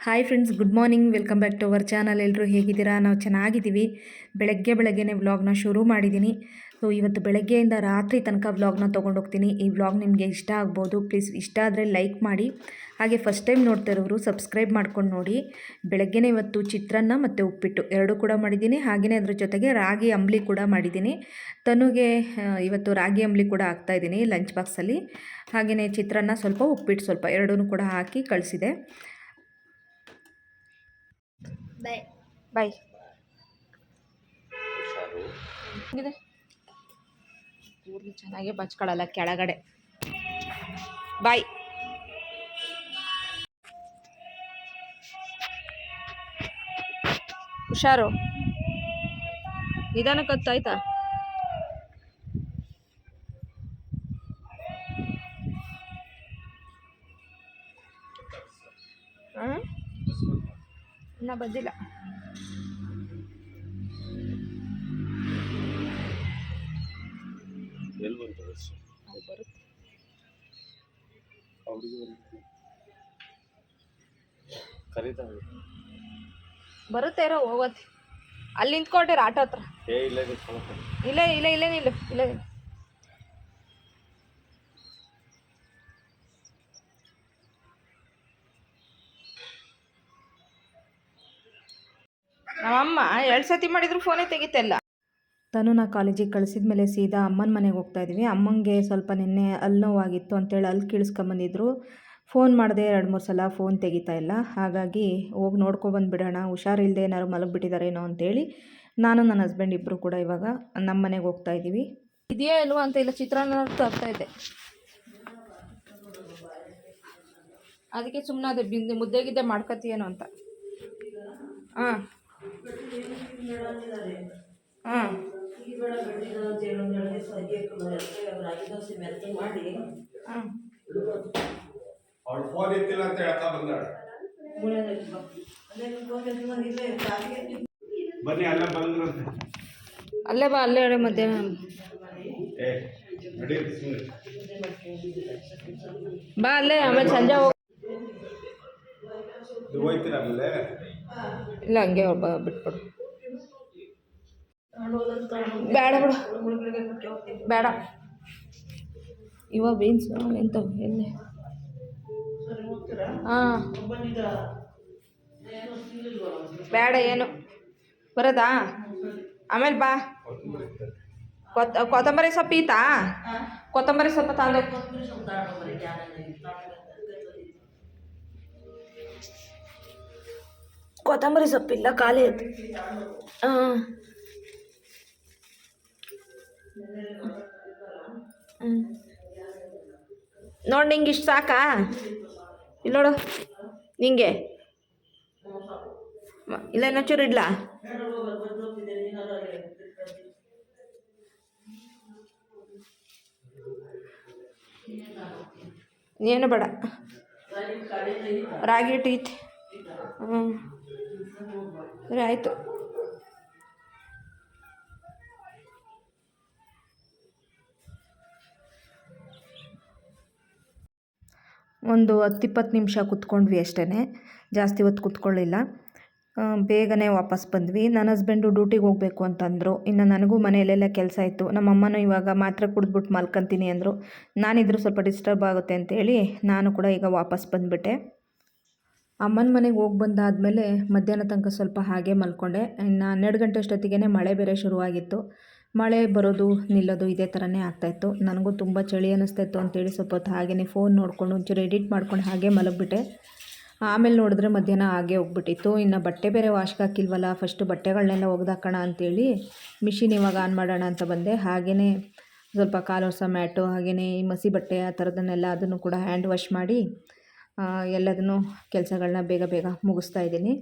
Hi friends, good morning. Welcome back to our channel. ಎಲ್ಲರೂ ಹೇಗಿದ್ದೀರಾ? ನಾವು ಚೆನ್ನಾಗಿದ್ದೀವಿ. ಬೆಳಗ್ಗೆನೇ ವ್ಲಾಗ್ನ ಶುರು ಮಾಡಿದ್ದೀನಿ. ಸೊ ಇವತ್ತು ಬೆಳಗ್ಗೆಯಿಂದ ರಾತ್ರಿ ತನಕ ವ್ಲಾಗ್ನ ತೊಗೊಂಡೋಗ್ತೀನಿ. ಈ ವ್ಲಾಗ್ ನಿಮಗೆ ಇಷ್ಟ ಆಗ್ಬೋದು. ಪ್ಲೀಸ್ ಇಷ್ಟ ಆದರೆ ಲೈಕ್ ಮಾಡಿ. ಹಾಗೆ ಫಸ್ಟ್ ಟೈಮ್ ನೋಡ್ತಾ ಇರೋರು ಸಬ್ಸ್ಕ್ರೈಬ್ ಮಾಡ್ಕೊಂಡು ನೋಡಿ. ಬೆಳಗ್ಗೆನೇ ಇವತ್ತು ಚಿತ್ರಾನ್ನ ಮತ್ತು ಉಪ್ಪಿಟ್ಟು ಎರಡೂ ಕೂಡ ಮಾಡಿದ್ದೀನಿ. ಹಾಗೆಯೇ ಅದ್ರ ಜೊತೆಗೆ ರಾಗಿ ಅಂಬಲಿ ಕೂಡ ಮಾಡಿದ್ದೀನಿ. ತನುಗೆ ಇವತ್ತು ರಾಗಿ ಅಂಬಲಿ ಕೂಡ ಹಾಕ್ತಾಯಿದ್ದೀನಿ ಲಂಚ್ ಬಾಕ್ಸಲ್ಲಿ. ಹಾಗೆಯೇ ಚಿತ್ರಾನ್ನ ಸ್ವಲ್ಪ, ಉಪ್ಪಿಟ್ಟು ಸ್ವಲ್ಪ ಎರಡೂ ಕೂಡ ಹಾಕಿ ಕಳಿಸಿದೆ. ಬಾಯ್ ಬಾಯ್. ಕೂದಲು ಚೆನ್ನಾಗೇ ಬಚ್ಕೊಳ್ಳಲ್ಲ ಕೆಳಗಡೆ. ಬಾಯ್. ಹುಷಾರು, ನಿಧಾನಕ್ಕೆ ಹತ್ತಾಯ್ತಾ? ಇನ್ನ ಬಂದಿಲ್ಲ. ಬರುತ್ತೆ ಇರೋ ಹೋಗೋತಿ. ಅಲ್ಲಿ ನಿಂತ್ಕೊಟ್ಟಿರ ಆಟೋ ಹತ್ರ. ಇಲ್ಲ ನಿಲ್ಲು. ನಮ್ಮಮ್ಮ 2 ಸತಿ ಮಾಡಿದ್ರು ಫೋನೇ ತೆಗಿತಿಲ್ಲ. ತನುನ ಕಾಲೇಜಿಗೆ ಕಳಿಸಿದ ಮೇಲೆ ಸೀದಾ ಅಮ್ಮನ ಮನೆಗೆ ಹೋಗ್ತಾಯಿದ್ವಿ. ಅಮ್ಮಂಗೆ ಸ್ವಲ್ಪ ನಿನ್ನೆ ಅಲ್ಲಿ ನೋವಾಗಿತ್ತು ಅಂತೇಳಿ ಅಲ್ಲಿ ಕೀಳಿಸ್ಕೊಂಬಂದಿದ್ರು. ಫೋನ್ ಮಾಡಿದೆ 2-3 ಸಲ, ಫೋನ್ ತೆಗಿತಾ ಇಲ್ಲ. ಹಾಗಾಗಿ ಹೋಗಿ ನೋಡ್ಕೊಬಂದುಬಿಡೋಣ, ಹುಷಾರಿಲ್ಲದೆ ಏನಾದ್ರು ಮಲಗಿಬಿಟ್ಟಿದ್ದಾರೇನೋ ಅಂತೇಳಿ ನಾನು ನನ್ನ ಹಸ್ಬೆಂಡ್ ಇಬ್ಬರು ಕೂಡ ಇವಾಗ ನಮ್ಮ ಮನೆಗೆ ಹೋಗ್ತಾಯಿದ್ದೀವಿ. ಇದೆಯಾ ಇಲ್ವಾ ಅಂತ ಇಲ್ಲ, ಚಿತ್ರಾನ್ನ ತರ್ತಾಯಿದ್ದೆ. ಅದಕ್ಕೆ ಸುಮ್ಮನಾದೆ, ಮುದ್ದೆಗಿದ್ದೆ ಮಾಡ್ಕೊತೀಯೇನೋ ಅಂತ. ಹಾಂ ಹಾಂ ಅಲ್ಲೇ ಬಾ, ಅಲ್ಲೇ ಹೇಳಿ ಮಧ್ಯಾಹ್ನ ಬಾ, ಅಲ್ಲೇ ಆಮೇಲೆ ಸಂಜೆ ಇಲ್ಲ ಹಂಗೆ ಬಿಟ್ಬಿಡು. ಬೇಡ ಬಿಡು, ಬೇಡ. ಇವಾಗ ಬೀನ್ಸ್ ಎಂತ ಎಣ್ಣೆ. ಹಾಂ ಬೇಡ ಏನು ಬರೋದಾ? ಆಮೇಲೆ ಬಾ. ಕೊತ್ತಂಬರಿ ಸೊಪ್ಪು ಈತಾ? ಕೊತ್ತಂಬರಿ ಸೊಪ್ಪು ತಂದೆ. ಕೊತ್ತಂಬರಿ ಸೊಪ್ಪಿಲ್ಲ, ಖಾಲಿ ಐತೆ. ಹಾಂ ನೋಡಿ, ನಿಂಗೆ ಇಷ್ಟು ಸಾಕಾ? ಇಲ್ಲಿ ನೋಡು, ನಿಂಗೆ ಇಲ್ಲ ಇನ್ನೊಂಚೂರು ಇಡ್ಲಾ? ಏನು ಬೇಡ, ರಾಗಿ ಹಿಟ್ಟು ಐತಿ. ಸರಿ ಆಯಿತು. ಒಂದು 10-20 ನಿಮಿಷ ಕೂತ್ಕೊಂಡ್ವಿ ಅಷ್ಟೇ, ಜಾಸ್ತಿ ಹೊತ್ತು ಕೂತ್ಕೊಳ್ಳಿಲ್ಲ. ಬೇಗನೆ ವಾಪಸ್ ಬಂದ್ವಿ. ನನ್ನ ಹಸ್ಬೆಂಡು ಡ್ಯೂಟಿಗೆ ಹೋಗಬೇಕು ಅಂತಂದರು. ಇನ್ನು ನನಗೂ ಮನೆಯಲ್ಲೆಲ್ಲ ಕೆಲಸ ಇತ್ತು. ನಮ್ಮಮ್ಮನೂ ಇವಾಗ ಮಾತ್ರೆ ಕುಡಿದ್ಬಿಟ್ಟು ಮಲ್ಕೊತೀನಿ ಅಂದರು. ನಾನಿದ್ರೂ ಸ್ವಲ್ಪ ಡಿಸ್ಟರ್ಬ್ ಆಗುತ್ತೆ ಅಂತೇಳಿ ನಾನು ಕೂಡ ಈಗ ವಾಪಸ್ ಬಂದುಬಿಟ್ಟೆ. ಅಮ್ಮನ ಮನೆಗೆ ಹೋಗಿ ಬಂದಾದಮೇಲೆ ಮಧ್ಯಾಹ್ನ ತನಕ ಸ್ವಲ್ಪ ಹಾಗೆ ಮಲ್ಕೊಂಡೆ. ಇನ್ನು 12 ಗಂಟೆ ಅಷ್ಟೊತ್ತಿಗೆ ಮಳೆ ಬೇರೆ ಶುರುವಾಗಿತ್ತು. ಮಳೆ ಬರೋದು ನಿಲ್ಲೋದು ಇದೇ ಥರನೇ ಆಗ್ತಾಯಿತ್ತು. ನನಗೂ ತುಂಬ ಚಳಿ ಅನ್ನಿಸ್ತಾಯಿತ್ತು ಅಂತೇಳಿ ಸ್ವಲ್ಪ ಹೊತ್ತು ಹಾಗೆಯೇ ಫೋನ್ ನೋಡಿಕೊಂಡು ಒಂಚೂರು ಎಡಿಟ್ ಮಾಡ್ಕೊಂಡು ಹಾಗೆ ಮಲಗಿಬಿಟ್ಟೆ. ಆಮೇಲೆ ನೋಡಿದ್ರೆ ಮಧ್ಯಾಹ್ನ ಹಾಗೆ ಹೋಗ್ಬಿಟ್ಟಿತ್ತು. ಇನ್ನು ಬಟ್ಟೆ ಬೇರೆ ವಾಶ್ಗೆ ಹಾಕಿಲ್ವಲ್ಲ, ಫಸ್ಟು ಬಟ್ಟೆಗಳನ್ನೆಲ್ಲ ಒಗೆದಾಕೋಣ ಅಂತೇಳಿ ಮಿಷಿನ್ ಇವಾಗ ಆನ್ ಮಾಡೋಣ ಅಂತ ಬಂದೆ. ಹಾಗೆಯೇ ಸ್ವಲ್ಪ ಕಾಲೊರೆಸೋ ಮ್ಯಾಟು, ಹಾಗೆಯೇ ಈ ಮಸಿ ಬಟ್ಟೆ ಆ ಥರದನ್ನೆಲ್ಲ ಅದನ್ನು ಕೂಡ ಹ್ಯಾಂಡ್ ವಾಶ್ ಮಾಡಿ ಎಲ್ಲದನ್ನು ಕೆಲಸಗಳನ್ನ ಬೇಗ ಮುಗಿಸ್ತಾ ಇದ್ದೀನಿ.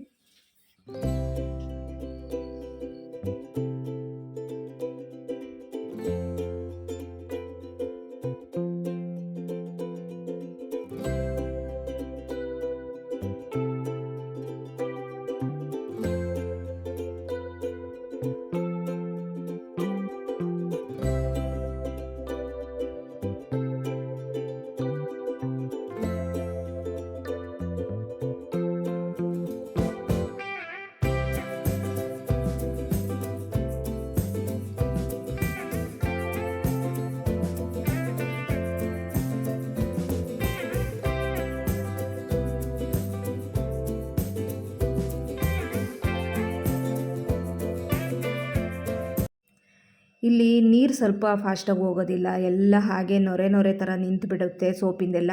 ಇಲ್ಲಿ ನೀರು ಸ್ವಲ್ಪ ಫಾಸ್ಟಾಗಿ ಹೋಗೋದಿಲ್ಲ, ಎಲ್ಲ ಹಾಗೆ ನೊರೆ ನೊರೆ ಥರ ನಿಂತು ಬಿಡುತ್ತೆ ಸೋಪಿಂದೆಲ್ಲ.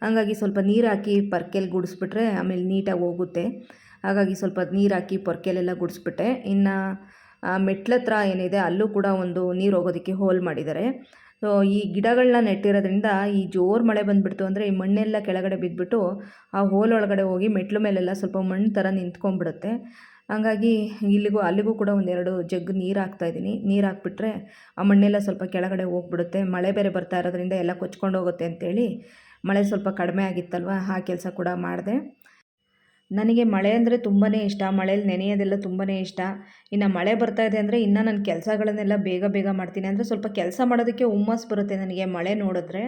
ಹಾಗಾಗಿ ಸ್ವಲ್ಪ ನೀರು ಹಾಕಿ ಪರ್ಕೆಲಿ ಗುಡಿಸ್ಬಿಟ್ರೆ ಆಮೇಲೆ ನೀಟಾಗಿ ಹೋಗುತ್ತೆ. ಹಾಗಾಗಿ ಸ್ವಲ್ಪ ನೀರು ಹಾಕಿ ಪೊರ್ಕೆಲೆಲ್ಲ ಗುಡಿಸ್ಬಿಟ್ಟೆ. ಇನ್ನು ಮೆಟ್ಲತ್ರ ಏನಿದೆ ಅಲ್ಲೂ ಕೂಡ ಒಂದು ನೀರು ಹೋಗೋದಕ್ಕೆ ಹೋಲ್ ಮಾಡಿದ್ದಾರೆ. ಸೊ ಈ ಗಿಡಗಳನ್ನ ನೆಟ್ಟಿರೋದ್ರಿಂದ ಈ ಜೋರು ಮಳೆ ಬಂದುಬಿಡ್ತು ಅಂದರೆ ಈ ಮಣ್ಣೆಲ್ಲ ಕೆಳಗಡೆ ಬಿದ್ದುಬಿಟ್ಟು ಆ ಹೋಲ್ ಒಳಗಡೆ ಹೋಗಿ ಮೆಟ್ಲು ಮೇಲೆಲ್ಲ ಸ್ವಲ್ಪ ಮಣ್ಣು ಥರ ನಿಂತ್ಕೊಂಡ್ಬಿಡುತ್ತೆ. ಹಾಗಾಗಿ ಅಲ್ಲಿಗೂ ಕೂಡ ಒಂದೆರಡು ಜಗ್ ನೀರು ಹಾಕ್ತಾಯಿದ್ದೀನಿ. ನೀರು ಹಾಕ್ಬಿಟ್ರೆ ಆ ಮಣ್ಣೆಲ್ಲ ಸ್ವಲ್ಪ ಕೆಳಗಡೆ ಹೋಗ್ಬಿಡುತ್ತೆ. ಮಳೆ ಬೇರೆ ಬರ್ತಾ ಇರೋದ್ರಿಂದ ಎಲ್ಲ ಕೊಚ್ಕೊಂಡು ಹೋಗುತ್ತೆ ಅಂತೇಳಿ ಮಳೆ ಸ್ವಲ್ಪ ಕಡಿಮೆ ಆಗಿತ್ತಲ್ವ, ಆ ಕೆಲಸ ಕೂಡ ಮಾಡಿದೆ. ನನಗೆ ಮಳೆ ಅಂದರೆ ತುಂಬಾ ಇಷ್ಟ, ಮಳೇಲಿ ನೆನೆಯೋದೆಲ್ಲ ತುಂಬಾ ಇಷ್ಟ. ಇನ್ನು ಮಳೆ ಬರ್ತಾ ಇದೆ ಅಂದರೆ ಇನ್ನು ನನ್ನ ಕೆಲಸಗಳನ್ನೆಲ್ಲ ಬೇಗ ಬೇಗ ಮಾಡ್ತೀನಿ. ಅಂದರೆ ಸ್ವಲ್ಪ ಕೆಲಸ ಮಾಡೋದಕ್ಕೆ ಹುಮ್ಮಸ್ಸು ಬರುತ್ತೆ ನನಗೆ ಮಳೆ ನೋಡಿದ್ರೆ.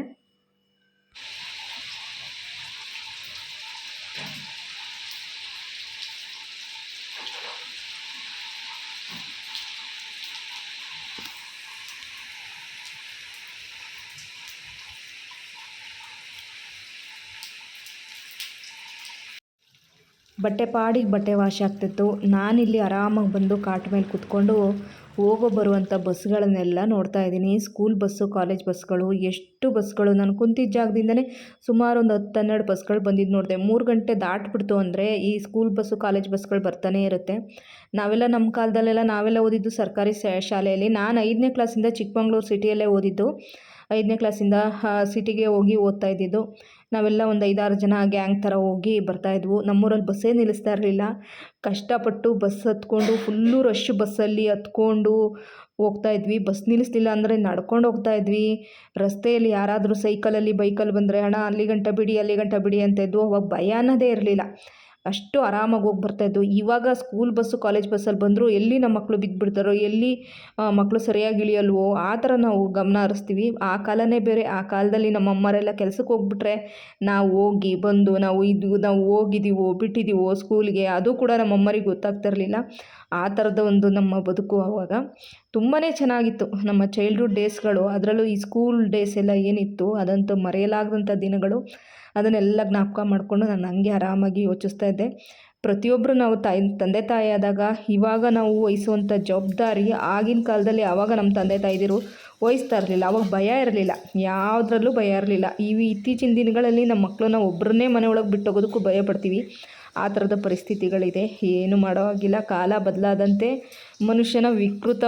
ಬಟ್ಟೆ ಪಾಡಿಗೆ ಬಟ್ಟೆ ವಾಶ್ ಆಗ್ತಿತ್ತು. ನಾನಿಲ್ಲಿ ಆರಾಮಾಗಿ ಬಂದು ಕಾಟ್ ಮೇಲೆ ಕೂತ್ಕೊಂಡು ಹೋಗೋ ಬರುವಂಥ ಬಸ್ಗಳನ್ನೆಲ್ಲ ನೋಡ್ತಾ ಇದ್ದೀನಿ. ಸ್ಕೂಲ್ ಬಸ್ಸು, ಕಾಲೇಜ್ ಬಸ್ಗಳು, ಎಷ್ಟು ಬಸ್ಗಳು. ನಾನು ಕುಂತಿದ್ದ ಜಾಗದಿಂದನೇ ಸುಮಾರು ಒಂದು 10-12 ಬಸ್ಗಳು ಬಂದಿದ್ದು ನೋಡಿದೆ. 3 ಗಂಟೆ ದಾಟ್ಬಿಡ್ತು ಅಂದರೆ ಈ ಸ್ಕೂಲ್ ಬಸ್ಸು, ಕಾಲೇಜ್ ಬಸ್ಗಳು ಬರ್ತಾನೆ ಇರುತ್ತೆ. ನಮ್ಮ ಕಾಲದಲ್ಲೆಲ್ಲ ನಾವೆಲ್ಲ ಓದಿದ್ದು ಸರ್ಕಾರಿ ಶಾಲೆಯಲ್ಲಿ. ನಾನು 5ನೇ ಕ್ಲಾಸಿಂದ ಚಿಕ್ಕಮಂಗ್ಳೂರು ಸಿಟಿಯಲ್ಲೇ ಓದಿದ್ದು. 5ನೇ ಕ್ಲಾಸಿಂದ ಸಿಟಿಗೆ ಹೋಗಿ ಓದ್ತಾ ಇದ್ದಿದ್ದು. ನಾವೆಲ್ಲ ಒಂದು 5-6 ಜನ ಗ್ಯಾಂಗ್ ಥರ ಹೋಗಿ ಬರ್ತಾಯಿದ್ವು. ನಮ್ಮೂರಲ್ಲಿ ಬಸ್ಸೇ ನಿಲ್ಲಿಸ್ತಾ ಇರಲಿಲ್ಲ. ಕಷ್ಟಪಟ್ಟು ಬಸ್ ಹತ್ಕೊಂಡು ಫುಲ್ಲು ರಶ್ ಬಸ್ಸಲ್ಲಿ ಹತ್ಕೊಂಡು ಹೋಗ್ತಾಯಿದ್ವಿ. ಬಸ್ ನಿಲ್ಲಿಸ್ಲಿಲ್ಲ ಅಂದರೆ ನಡ್ಕೊಂಡು ಹೋಗ್ತಾಯಿದ್ವಿ. ರಸ್ತೆಯಲ್ಲಿ ಯಾರಾದರೂ ಸೈಕಲಲ್ಲಿ, ಬೈಕಲ್ಲಿ ಬಂದರೆ ಅಣ್ಣ ಅಲ್ಲಿ ಗಂಟ ಬಿಡಿ ಅಂತ ಇದ್ವು. ಅವಾಗ ಭಯ ಅನ್ನೋದೇ ಇರಲಿಲ್ಲ. ಅಷ್ಟು ಆರಾಮಾಗಿ ಹೋಗಿ ಬರ್ತಾಯಿದ್ವು. ಇವಾಗ ಸ್ಕೂಲ್ ಬಸ್ಸು, ಕಾಲೇಜ್ ಬಸ್ಸಲ್ಲಿ ಬಂದರೂ ಎಲ್ಲಿ ನಮ್ಮ ಮಕ್ಕಳು ಬಿದ್ದುಬಿಡ್ತಾರೋ, ಎಲ್ಲಿ ಮಕ್ಕಳು ಸರಿಯಾಗಿ ಇಳಿಯಲ್ವೋ ಆ ಥರ ನಾವು ಗಮನ ಹರಿಸ್ತೀವಿ. ಆ ಕಾಲನೇ ಬೇರೆ. ಆ ಕಾಲದಲ್ಲಿ ನಮ್ಮ ಅಮ್ಮರೆಲ್ಲ ಕೆಲ್ಸಕ್ಕೆ ಹೋಗ್ಬಿಟ್ರೆ ನಾವು ಹೋಗಿ ಬಂದು ನಾವು ಹೋಗಿದ್ದೀವೋ ಬಿಟ್ಟಿದ್ದೀವೋ ಸ್ಕೂಲ್ಗೆ ಅದು ಕೂಡ ನಮ್ಮ ಅಮ್ಮರಿಗೆ ಗೊತ್ತಾಗ್ತಿರಲಿಲ್ಲ. ಆ ಥರದ ಒಂದು ನಮ್ಮ ಬದುಕು ಆವಾಗ ತುಂಬಾ ಚೆನ್ನಾಗಿತ್ತು. ನಮ್ಮ ಚೈಲ್ಡ್ಹುಡ್ ಡೇಸ್ಗಳು, ಅದರಲ್ಲೂ ಈ ಸ್ಕೂಲ್ ಡೇಸ್ ಎಲ್ಲ ಏನಿತ್ತು ಅದಂತೂ ಮರೆಯಲಾಗದಂಥ ದಿನಗಳು. ಅದನ್ನೆಲ್ಲ ಜ್ಞಾಪಕ ಮಾಡಿಕೊಂಡು ನಾನು ಹಂಗೆ ಆರಾಮಾಗಿ ಯೋಚಿಸ್ತಾ ಇದ್ದೆ. ಪ್ರತಿಯೊಬ್ಬರು ನಾವು ತಂದೆ ತಾಯಿ ಆದಾಗ ಇವಾಗ ನಾವು ವಹಿಸುವಂಥ ಜವಾಬ್ದಾರಿ ಆಗಿನ ಕಾಲದಲ್ಲಿ ಆವಾಗ ನಮ್ಮ ತಂದೆ ತಾಯಿದಿರು ವಹಿಸ್ತಾ ಇರಲಿಲ್ಲ. ಅವಾಗ ಭಯ ಇರಲಿಲ್ಲ, ಯಾವುದ್ರಲ್ಲೂ ಭಯ ಇರಲಿಲ್ಲ. ಇತ್ತೀಚಿನ ದಿನಗಳಲ್ಲಿ ನಮ್ಮ ಮಕ್ಕಳನ್ನ ಒಬ್ಬರನ್ನೇ ಮನೆಯೊಳಗೆ ಬಿಟ್ಟೋಗೋದಕ್ಕೂ ಭಯ ಪಡ್ತೀವಿ. ಆ ಥರದ ಪರಿಸ್ಥಿತಿಗಳಿದೆ. ಏನು ಮಾಡೋ ಹಾಗಿಲ್ಲ. ಕಾಲ ಬದಲಾದಂತೆ ಮನುಷ್ಯನ ವಿಕೃತ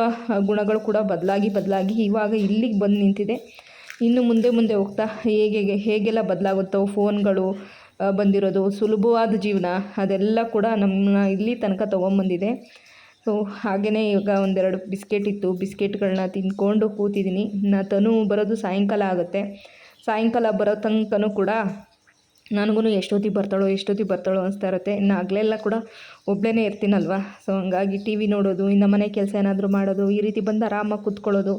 ಗುಣಗಳು ಕೂಡ ಬದಲಾಗಿ ಇವಾಗ ಇಲ್ಲಿಗೆ ಬಂದು ನಿಂತಿದೆ. ಇನ್ನು ಮುಂದೆ ಹೋಗ್ತಾ ಹೇಗೆಲ್ಲ ಬದಲಾಗುತ್ತೋ ಫೋನ್ಗಳು ಬಂದಿರೋದು, ಸುಲಭವಾದ ಜೀವನ ಅದೆಲ್ಲ ಕೂಡ ನಮ್ಮನ್ನ ಇಲ್ಲಿ ತನಕ ತೊಗೊಂಬಂದಿದೆ. ಸೊ ಹಾಗೆಯೇ ಇವಾಗ ಒಂದೆರಡು ಬಿಸ್ಕೆಟ್ ಇತ್ತು, ಬಿಸ್ಕೆಟ್ಗಳನ್ನ ತಿಂದ್ಕೊಂಡು ಕೂತಿದ್ದೀನಿ. ತನು ಬರೋದು ಸಾಯಂಕಾಲ ಆಗುತ್ತೆ. ಸಾಯಂಕಾಲ ಬರೋ ತನಕನೂ ಕೂಡ ನನಗೂ ಎಷ್ಟೊತ್ತಿಗೆ ಬರ್ತಾಳೋ ಅನಿಸ್ತಾ ಇರುತ್ತೆ. ಇನ್ನು ಹಗಲೆಲ್ಲ ಕೂಡ ಒಬ್ಬಳೇ ಇರ್ತೀನಲ್ವ. ಸೊ ಹಂಗಾಗಿ ಟಿ ವಿ ನೋಡೋದು, ಇನ್ನು ಮನೆ ಕೆಲಸ ಏನಾದರೂ ಮಾಡೋದು, ಈ ರೀತಿ ಬಂದು ಆರಾಮಾಗಿ ಕೂತ್ಕೊಳ್ಳೋದು.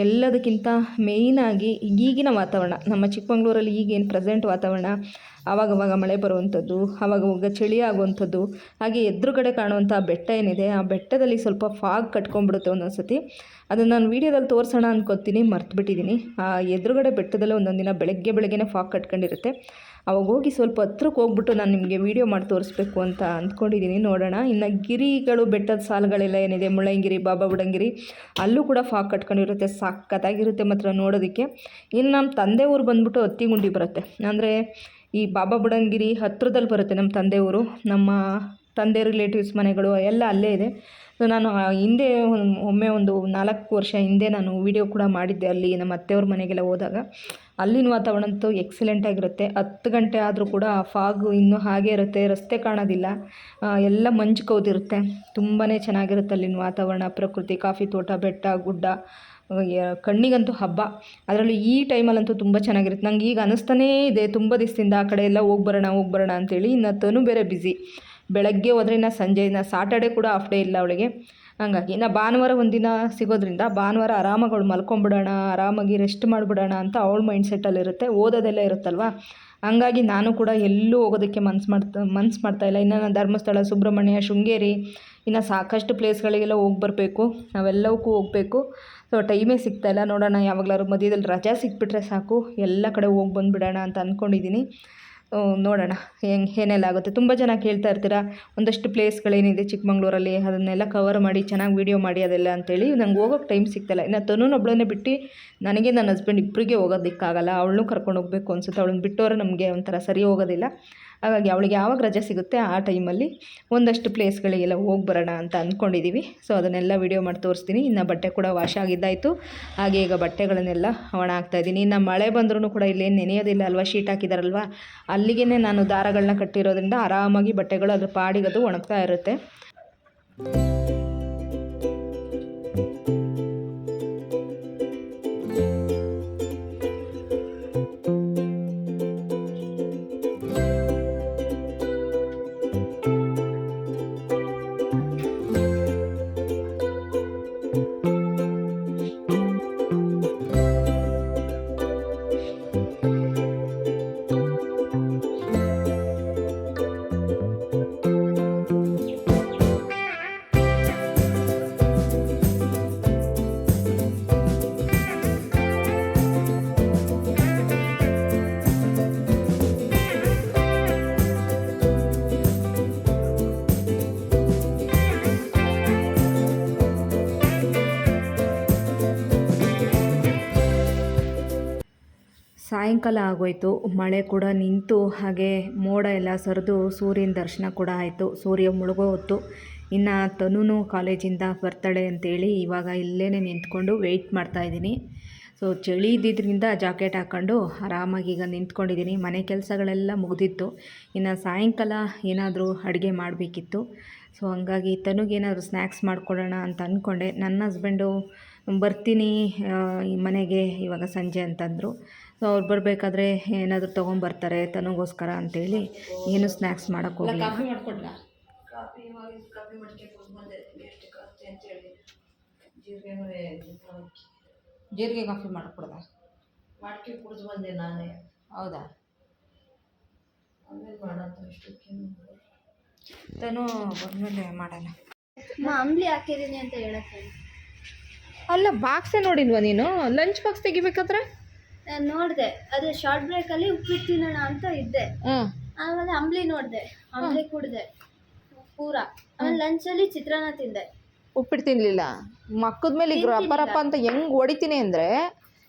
ಎಲ್ಲದಕ್ಕಿಂತ ಮೇಯ್ನಾಗಿ ಈಗಿನ ವಾತಾವರಣ, ನಮ್ಮ ಚಿಕ್ಕಮಂಗ್ಳೂರಲ್ಲಿ ಈಗೇನು ಪ್ರೆಸೆಂಟ್ ವಾತಾವರಣ, ಆವಾಗವಾಗ ಮಳೆ ಬರುವಂಥದ್ದು, ಆವಾಗವಾಗ ಚಳಿ ಆಗುವಂಥದ್ದು, ಹಾಗೆ ಎದುರುಗಡೆ ಕಾಣುವಂಥ ಬೆಟ್ಟ ಏನಿದೆ ಆ ಬೆಟ್ಟದಲ್ಲಿ ಸ್ವಲ್ಪ ಫಾಗ್ ಕಟ್ಕೊಂಡ್ಬಿಡುತ್ತೆ ಒಂದೊಂದು ಸತಿ. ಅದನ್ನು ನಾನು ವೀಡಿಯೋದಲ್ಲಿ ತೋರಿಸೋಣ ಅಂದ್ಕೊತೀನಿ, ಮರ್ತುಬಿಟ್ಟಿದ್ದೀನಿ. ಆ ಎದುರುಗಡೆ ಬೆಟ್ಟದಲ್ಲಿ ಒಂದೊಂದು ದಿನ ಬೆಳಗ್ಗೆನೇ ಫಾಗ್ ಕಟ್ಕೊಂಡಿರುತ್ತೆ. ಅವಾಗ ಹೋಗಿ ಸ್ವಲ್ಪ ಹತ್ರಕ್ಕೆ ಹೋಗ್ಬಿಟ್ಟು ನಾನು ನಿಮಗೆ ವೀಡಿಯೋ ಮಾಡಿ ತೋರಿಸ್ಬೇಕು ಅಂತ ಅಂದ್ಕೊಂಡಿದ್ದೀನಿ. ನೋಡೋಣ. ಇನ್ನು ಗಿರಿಗಳು, ಬೆಟ್ಟದ ಸಾಲುಗಳೆಲ್ಲ ಏನಿದೆ, ಮುಳ್ಳಯ್ಯನಗಿರಿ, ಬಾಬಾ ಬುಡನ್ಗಿರಿ, ಅಲ್ಲೂ ಕೂಡ ಫಾಗ್ ಕಟ್ಕೊಂಡಿರುತ್ತೆ. ಸಖತ್ತಾಗಿರುತ್ತೆ ಮಾತ್ರ ನೋಡೋದಕ್ಕೆ. ಇನ್ನು ನಮ್ಮ ತಂದೆ ಊರು ಬಂದ್ಬಿಟ್ಟು ಹತ್ತಿಗುಂಡಿ ಬರುತ್ತೆ. ಅಂದರೆ ಈ ಬಾಬಾ ಬುಡನ್ಗಿರಿ ಹತ್ರದಲ್ಲಿ ಬರುತ್ತೆ ನಮ್ಮ ತಂದೆ ಊರು. ನಮ್ಮ ತಂದೆ ರಿಲೇಟಿವ್ಸ್ ಮನೆಗಳು ಎಲ್ಲ ಅಲ್ಲೇ ಇದೆ. ಸೊ ನಾನು ಹಿಂದೆ ಒಮ್ಮೆ ಒಂದು 4 ವರ್ಷ ಹಿಂದೆ ನಾನು ವೀಡಿಯೋ ಕೂಡ ಮಾಡಿದ್ದೆ. ಅಲ್ಲಿ ನಮ್ಮ ಅತ್ತೆಯವ್ರ ಮನೆಗೆಲ್ಲ ಹೋದಾಗ ಅಲ್ಲಿನ ವಾತಾವರಣ ಅಂತೂ ಎಕ್ಸಲೆಂಟಾಗಿರುತ್ತೆ. 10 ಗಂಟೆ ಆದರೂ ಕೂಡ ಆ ಫಾಗು ಇನ್ನೂ ಹಾಗೇ ಇರುತ್ತೆ. ರಸ್ತೆ ಕಾಣೋದಿಲ್ಲ, ಎಲ್ಲ ಮಂಜು ಕವಿದಿರುತ್ತೆ. ತುಂಬಾ ಚೆನ್ನಾಗಿರುತ್ತೆ ಅಲ್ಲಿನ ವಾತಾವರಣ, ಪ್ರಕೃತಿ, ಕಾಫಿ ತೋಟ, ಬೆಟ್ಟ, ಗುಡ್ಡ, ಕಣ್ಣಿಗಂತೂ ಹಬ್ಬ. ಅದರಲ್ಲೂ ಈ ಟೈಮಲ್ಲಂತೂ ತುಂಬ ಚೆನ್ನಾಗಿರುತ್ತೆ. ನಂಗೆ ಈಗ ಅನ್ನಿಸ್ತಾನೇ ಇದೆ ತುಂಬ ದಿವಸದಿಂದ ಆ ಕಡೆ ಎಲ್ಲ ಹೋಗಿ ಬರೋಣ ಅಂತೇಳಿ. ಇನ್ನು ತನು ಬೇರೆ ಬ್ಯುಸಿ. ಬೆಳಗ್ಗೆ ಹೋದರೆ ಇನ್ನು ಸಂಜೆ, ಸಾಟರ್ಡೆ ಕೂಡ ಹಾಫ್ ಡೇ ಇಲ್ಲ ಅವಳಿಗೆ. ಹಂಗಾಗಿ ಇನ್ನು ಭಾನುವಾರ ಒಂದಿನ ಸಿಗೋದ್ರಿಂದ ಭಾನುವಾರ ಆರಾಮಾಗಿ ಅವಳು ಮಲ್ಕೊಂಬಿಡೋಣ, ಆರಾಮಾಗಿ ರೆಸ್ಟ್ ಮಾಡಿಬಿಡೋಣ ಅಂತ ಅವಳ ಮೈಂಡ್ಸೆಟ್ಟಲ್ಲಿರುತ್ತೆ. ಓದೋದೆಲ್ಲ ಇರುತ್ತಲ್ವ. ಹಂಗಾಗಿ ನಾನು ಕೂಡ ಎಲ್ಲೂ ಹೋಗೋದಕ್ಕೆ ಮನ್ಸು ಮಾಡ್ತಾಯಿಲ್ಲ. ಇನ್ನು ನಾನು ಧರ್ಮಸ್ಥಳ, ಸುಬ್ರಹ್ಮಣ್ಯ, ಶೃಂಗೇರಿ, ಇನ್ನು ಸಾಕಷ್ಟು ಪ್ಲೇಸ್ಗಳಿಗೆಲ್ಲ ಹೋಗಿ ಬರಬೇಕು. ನಾವೆಲ್ಲವಕ್ಕೂ ಹೋಗಬೇಕು. ಸೊ ಟೈಮೇ ಸಿಗ್ತಾಯಿಲ್ಲ. ನೋಡೋಣ, ಯಾವಾಗಲಾದ್ರು ಮಧ್ಯದಲ್ಲಿ ರಜಾ ಸಿಕ್ಬಿಟ್ರೆ ಸಾಕು ಎಲ್ಲ ಕಡೆ ಹೋಗಿ ಬಂದುಬಿಡೋಣ ಅಂತ ಅಂದ್ಕೊಂಡಿದ್ದೀನಿ. ನೋಡೋಣ ಏನೆಲ್ಲ ಆಗುತ್ತೆ. ತುಂಬ ಜನ ಕೇಳ್ತಾ ಇರ್ತೀರಾ ಒಂದಷ್ಟು ಪ್ಲೇಸ್ಗಳೇನಿದೆ ಚಿಕ್ಕಮಂಗ್ಳೂರಲ್ಲಿ ಅದನ್ನೆಲ್ಲ ಕವರ್ ಮಾಡಿ ಚೆನ್ನಾಗಿ ವೀಡಿಯೋ ಮಾಡಿ ಅದೆಲ್ಲ ಅಂತೇಳಿ. ನಂಗೆ ಹೋಗೋಕ್ಕೆ ಟೈಮ್ ಸಿಗ್ತಾಯಿಲ್ಲ. ಇನ್ನು ತನುನೊಬ್ಬಳನ್ನೇ ಬಿಟ್ಟು ನನಗೆ ನನ್ನ ಹಸ್ಬೆಂಡ್ ಇಬ್ಬರಿಗೆ ಹೋಗೋದಕ್ಕಾಗಲ್ಲ. ಅವಳನ್ನೂ ಕರ್ಕೊಂಡು ಹೋಗ್ಬೇಕು ಅನಿಸುತ್ತೆ. ಅವಳನ್ನ ಬಿಟ್ಟೋರೆ ನಮಗೆ ಒಂಥರ ಸರಿ ಹೋಗೋದಿಲ್ಲ. ಹಾಗಾಗಿ ಅವಳಿಗೆ ಯಾವಾಗ ರಜೆ ಸಿಗುತ್ತೆ ಆ ಟೈಮಲ್ಲಿ ಒಂದಷ್ಟು ಪ್ಲೇಸ್ಗಳಿಗೆಲ್ಲ ಹೋಗಿ ಬರೋಣ ಅಂತ ಅಂದ್ಕೊಂಡಿದ್ದೀವಿ. ಸೊ ಅದನ್ನೆಲ್ಲ ವೀಡಿಯೋ ಮಾಡಿ ತೋರಿಸ್ತೀನಿ. ಇನ್ನು ಬಟ್ಟೆ ಕೂಡ ವಾಶ್ ಆಗಿದ್ದಾಯಿತು. ಹಾಗೆ ಈಗ ಬಟ್ಟೆಗಳನ್ನೆಲ್ಲ ಒಣ ಹಾಕ್ತಾಯಿದ್ದೀನಿ. ಇನ್ನು ಮಳೆ ಬಂದ್ರೂ ಕೂಡ ಇಲ್ಲೇನು ನೆನೆಯೋದಿಲ್ಲ ಅಲ್ವಾ, ಶೀಟ್ ಹಾಕಿದಾರಲ್ವ, ಅಲ್ಲಿಗೆ ನಾನು ದಾರಗಳನ್ನ ಕಟ್ಟಿರೋದ್ರಿಂದ ಆರಾಮಾಗಿ ಬಟ್ಟೆಗಳು ಅದ್ರ ಪಾಡಿಗದು ಒಣಗ್ತಾ ಇರುತ್ತೆ. ಸಾಯಂಕಾಲ ಆಗೋಯ್ತು. ಮಳೆ ಕೂಡ ನಿಂತು ಹಾಗೆ ಮೋಡ ಎಲ್ಲ ಸರಿದು ಸೂರ್ಯನ ದರ್ಶನ ಕೂಡ ಆಯಿತು. ಸೂರ್ಯ ಮುಳುಗೋ ಹೊತ್ತು. ಇನ್ನು ತನೂ ಕಾಲೇಜಿಂದ ಬರ್ತಾಳೆ ಅಂತೇಳಿ ಇವಾಗ ಇಲ್ಲೇ ನಿಂತ್ಕೊಂಡು ವೆಯ್ಟ್ ಮಾಡ್ತಾಯಿದ್ದೀನಿ. ಸೊ ಚಳಿ ಇದ್ದಿದ್ದರಿಂದ ಜಾಕೆಟ್ ಹಾಕ್ಕೊಂಡು ಆರಾಮಾಗಿ ಈಗ ನಿಂತ್ಕೊಂಡಿದ್ದೀನಿ. ಮನೆ ಕೆಲಸಗಳೆಲ್ಲ ಮುಗಿದಿತ್ತು. ಇನ್ನು ಸಾಯಂಕಾಲ ಏನಾದರೂ ಅಡುಗೆ ಮಾಡಬೇಕಿತ್ತು. ಸೊ ಹಂಗಾಗಿ ತನುಗೇನಾದರೂ ಸ್ನ್ಯಾಕ್ಸ್ ಮಾಡ್ಕೊಳ್ಳೋಣ ಅಂತ ಅಂದ್ಕೊಂಡೆ. ನನ್ನ ಹಸ್ಬೆಂಡು ಬರ್ತೀನಿ ಈ ಮನೆಗೆ ಇವಾಗ ಸಂಜೆ ಅಂತಂದರು. ಸೊ ಅವ್ರು ಬರಬೇಕಾದ್ರೆ ಏನಾದರೂ ತೊಗೊಂಬರ್ತಾರೆ ತನಗೋಸ್ಕರ ಅಂತೇಳಿ ಏನು ಸ್ನ್ಯಾಕ್ಸ್ ಮಾಡೋಕ್ಕೆ ಹೋಗಲಿಲ್ಲ. ಕಾಫಿ ಮಾಡ್ಕೊಡ್ಲಾ? ಕಾಫಿ ಮಡಿಕೆ ಬಂದೆ ಎಷ್ಟು ಖರ್ಚು ಅಂತೇಳಿ ಜೀರಿಗೆ ಕಾಫಿ ಮಾಡಿಕೊಡ್ದ? ಮಡಿಕೆ ಕುಡಿದು ಬಂದೆ ನಾನೇ. ಹೌದಾ? ಆಮೇಲೆ ಮಾಡೋದು ಇಷ್ಟಕ್ಕೆ ತನು ಬಂದಮೇಲೆ ಮಾಡೋಣ. ಅಂಬ್ಲಿ ಹಾಕಿದ್ದೀನಿ ಅಂತ ಹೇಳಕ್ಕೆ. ಅಲ್ಲ ಬಾಕ್ಸೇ ನೋಡಿಲ್ವಾ ನೀನು? ಲಂಚ್ ಬಾಕ್ಸ್ ತೆಗಿಬೇಕಾದ್ರೆ ನೋಡಿದೆ. ಅದೇ ಶಾರ್ಟ್ ಬ್ರೇಕಲ್ಲಿ ಉಪ್ಪಿಟ್ಟು ತಿನ್ನೋಣ ಅಂತ ಇದ್ದೆ. ಆಮೇಲೆ ಅಂಬ್ಲಿ ನೋಡಿದೆ, ಅಂಬ್ಲಿ ಕುಡಿದೆ ಪೂರ. ಆಮೇಲೆ ಲಂಚಲ್ಲಿ ಚಿತ್ರಾನ್ನ ತಿಂದೆ. ಉಪ್ಪಿಟ್ಟು ತಿನ್ನಲಿಲ್ಲ. ಮಕ್ಕದ ಮೇಲೆ ಈಗ ರಪ್ಪ ಅಂತ ಹೆಂಗೆ ಹೊಡಿತೀನಿ ಅಂದರೆ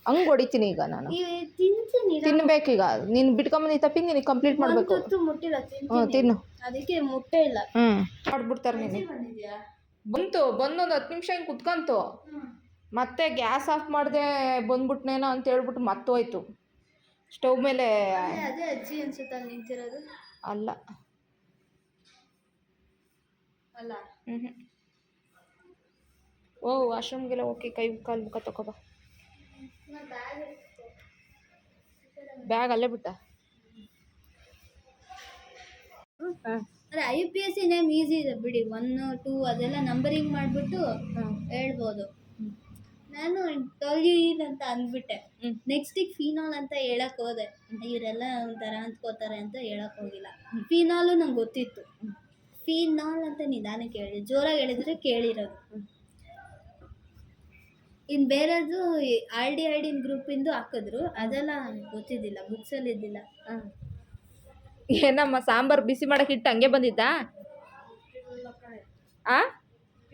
ಹಂಗೆ ಹೊಡಿತೀನಿ ಈಗ ನಾನು. ತಿನ್ಬೇಕೀಗ. ನೀನು ಬಿಟ್ಕೊಂಬಂದು ತಪ್ಪಿ ನೀನು ಕಂಪ್ಲೀಟ್ ಮಾಡಬೇಕು. ಮುಟ್ಟಿಲ್ಲ, ತಿನ್ನು. ಅದಕ್ಕೆ ಮುಟ್ಟೆ ಇಲ್ಲ. ಮಾಡ್ಬಿಡ್ತಾರೆ. ನೀನು ಬಂತು ಬಂದೊಂದು 10 ನಿಮಿಷ ಹಿಂಗೆ ಕುತ್ಕೊಂತು. ಮತ್ತೆ ಗ್ಯಾಸ್ ಆಫ್ ಮಾಡಿದೆ ಬಂದ್ಬಿಟ್ನೇನೋ ಅಂತ ಹೇಳ್ಬಿಟ್ಟು ಮತ್ತೆ ಹೋಯ್ತು ಸ್ಟವ್ ಮೇಲೆ. ಅದೇ ಅಜ್ಜಿ ಅನ್ಸುತ್ತೆ ಅಲ್ಲಿ ನಿಂತಿರೋದು. ಅಲ್ಲ ಅಲ್ಲ. ಓ ವಾಶ್ರೂಮ್ಗೆಲ್ಲ ಓಕೆ. ಕೈ ಕಾಲು ಮುಖ ತಗೋಬಾ. ಬ್ಯಾಗ್ ಅಲ್ಲೇ ಬಿಟ್ಟ. ಅದೇ IUPAC ನೇಮ್ ಈಸಿ ಇದೆ ಬಿಡಿ. 1, 2 ಅದೆಲ್ಲ ನಂಬರಿಂಗ್ ಮಾಡಿಬಿಟ್ಟು ಹೇಳ್ಬೋದು. ನಾನು ಟೊಲೀನ್ ಅಂತ ಅಂದ್ಬಿಟ್ಟೆ. ನೆಕ್ಸ್ಟಿಗೆ ಫಿನಾಲ್ ಅಂತ ಹೇಳಕ್ ಹೋದೆ. ಇವರೆಲ್ಲ ಒಂಥರ ಅಂದ್ಕೋತಾರೆ ಅಂತ ಹೇಳಕ್ ಹೋಗಿಲ್ಲ. ಫಿನಾಲು ನಂಗೆ ಗೊತ್ತಿತ್ತು. ಫಿನಾಲ್ ಅಂತ ನಿಧಾನಕ್ಕೆ ಹೇಳಿ, ಜೋರಾಗಿ ಹೇಳಿದ್ರೆ ಕೇಳಿರೋದು. ಇನ್ನು ಬೇರೆದು RDID ಗ್ರೂಪಿಂದು ಹಾಕಿದ್ರು, ಅದೆಲ್ಲ ಗೊತ್ತಿದ್ದಿಲ್ಲ, ಬುಕ್ಸಲ್ಲಿ ಇದ್ದಿಲ್ಲ. ಏನಮ್ಮ ಸಾಂಬಾರು ಬಿಸಿ ಮಾಡಕ್ಕೆ ಇಟ್ಟು ಹಂಗೆ ಬಂದಿದ್ದಾ?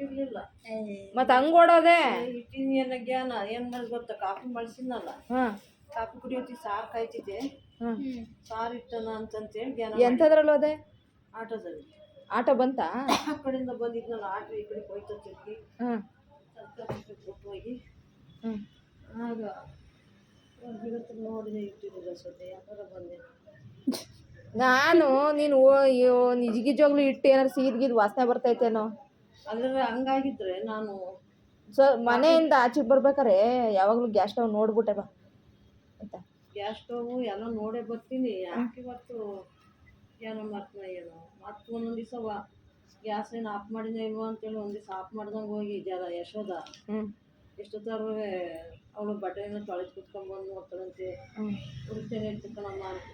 ಇರ್ಲಿಲ್ಲ. ಮತ್ತೆ ಹಂಗೆ ಓಡೋದೆ. ಏನ ಜ್ಞಾನ ಏನ್ ಮಾಡಿ ಗೊತ್ತಾ? ಕಾಫಿ ಮಾಡಿಸಿದ್ನಲ್ಲ, ಕಾಫಿ ಕುಡಿಯೋತಿ ಸಾರು ಕಾಯ್ತಿದ್ದೆ. ಸಾರು ಇಟ್ಟನ ಅಂತಂತೇಳಿ ಜ್ಞಾನ. ಎಂಥದ್ರಲ್ಲಿ ಹೋದೆ? ಆಟೋದಲ್ಲಿ. ಆಟೋ ಬಂತಾ? ಆ ಕಡೆಯಿಂದ ಬಂದಿದ್ನಲ್ಲ ಆಟೋ ಈ ಕಡೆ ಹೋಯ್ತಿರ್ತಿ. ಕೊಟ್ಟು ಹೋಗಿ ಆಗ ಗಿಡತ್ರ ನೋಡಿದೆ ಇಟ್ಟಿದ್ದ ಸೊತೆ ಯಾಕಾರ ಬಂದೆ ನಾನು. ನೀನು ನಿಜಗಿಜವಾಗ್ಲೂ ಇಟ್ಟು ಏನಾರು ಸೀದ್ಗಿದ್ ವಾಸನೆ ಬರ್ತೈತೇನೋ. ಅದ್ರ ಹಂಗಾಗಿದ್ರೆ ನಾನು ಮನೆಯಿಂದ ಆಚೆಗೆ ಬರ್ಬೇಕಾರೆ ಯಾವಾಗಲೂ ಗ್ಯಾಸ್ ಸ್ಟವ್ ನೋಡ್ಬಿಟ್ಟೆ ಬಾ ಆಯ್ತಾ? ಗ್ಯಾಸ್ ಸ್ಟವ್ ಎಲ್ಲ ನೋಡೇ ಬರ್ತೀನಿ. ಯಾಕೆ ಇವತ್ತು ಏನೋ ಮಾಡ್ತೀನಿ ಏನೋ ಮತ್ತೆ ಒಂದೊಂದು ದಿವಸ ಗ್ಯಾಸ್ ಏನು ಆಫ್ ಮಾಡಿನ ಇಲ್ವೋ ಅಂತೇಳಿ ಒಂದು ದಿವಸ ಆಫ್ ಮಾಡ್ದಂಗೆ ಹೋಗಿ ಯಶೋದ ಎಷ್ಟೊತ್ತಾರು ಅವಳು ಬಟ್ಟೆನ ತೊಳೆದು ಕುತ್ಕೊಂಡ್ಬಂದು ನೋಡ್ತಾಳಂತೆ. ಹುಡುಕ್ತೇನೆ ಇರ್ತಕ್ಕನಮ್ಮ ಅಂತ.